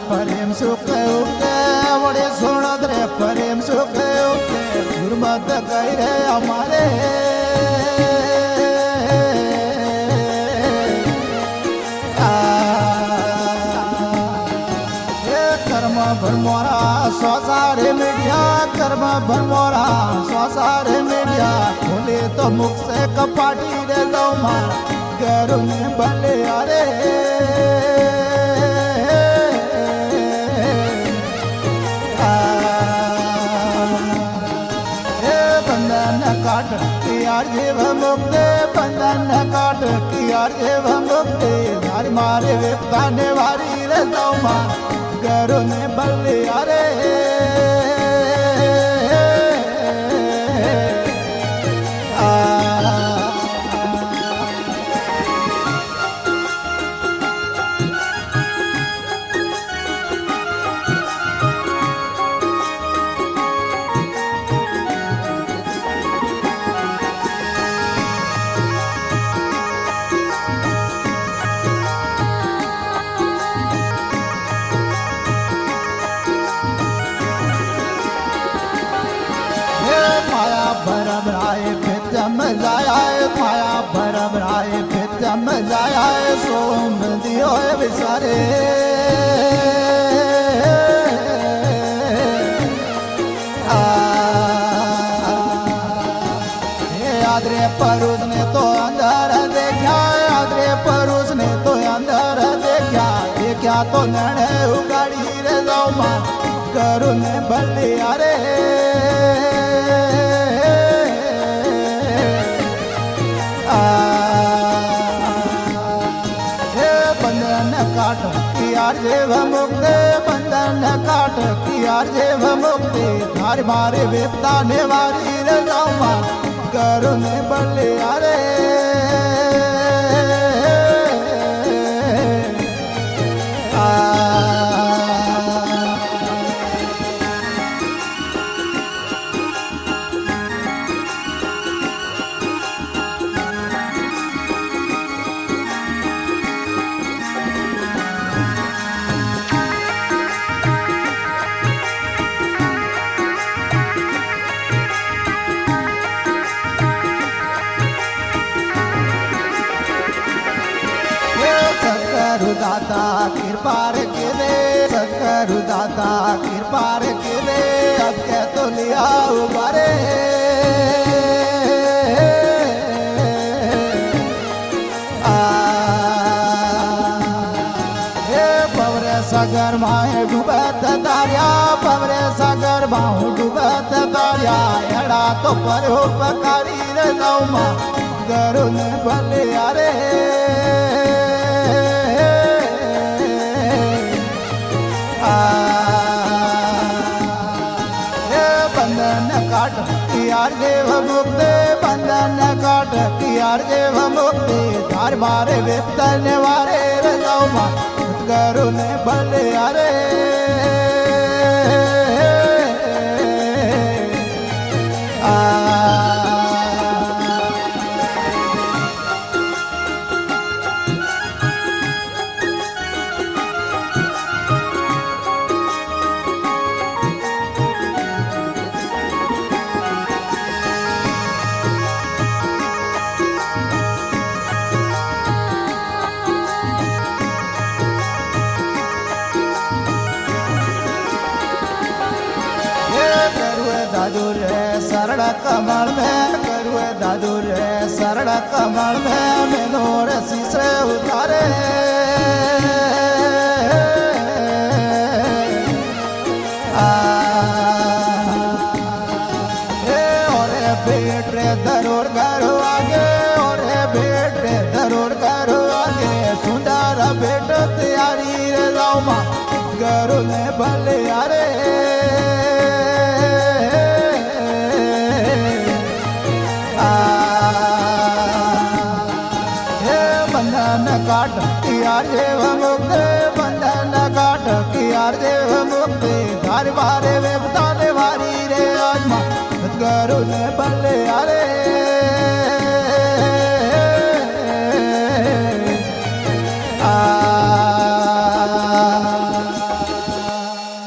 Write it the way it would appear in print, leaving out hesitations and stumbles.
प्रेम सुख उठे वड़े सोनत रे प्रेम सुख उठे गुरमत कही रे हमारे कर्म भरमोरा स्वासारे मीडिया कर्म भरमोरा स्वासारे मीडिया बोले तो मुख से कपाटी रे लो मार करू में भले अरे बंधन काट यार जीव मुक्ति बंधन काट यार जीव मुक्ति नारी मारे विपदाने वारी रे लो मार करू में भले अरे भरम राय फितम जाया माया भरम राय फितम जाया सोम दियो विचारे आदरे परुष ने तो अंदर देखा आदरे परुष ने तो अंदर देखा देखा तो नैने उगाड़ी रे जाओ मां करू ने भले अरे बंधन काट यार जेव मुक्ति बंधन काट यार जेव मुक्ति धार मारे विपदा ने वारी रे जाऊँ करू ने बल्ले अरे दाता कृपार के दे सकरु दाता कृपार के दे अब के तो लिया उबारे पवरे सागर माए डूबत तारिया पवरे सागर माऊ डूबत तारिया एड़ा तो पर हो पकारी रे जाऊ मां करू ने भले अरे बंधन काट यार जेव मुक्ति बंधन काट यार जेव मुक्ति धार मारे विपदन वारे रे जाओ मां करू ने भले अरे दादू रे सरड़ कमल में करुए दादू रे सरड़ कमल में मैनो रसी से उतारे भेट रे धरोर घर आगे और भेट रे धरोर घर आगे सुंदर भेट तैयारी रे जाओ मां करू ने भले अरे बंधन काट यार जेव मुक्ति बंधन काट यार जेव मुक्ति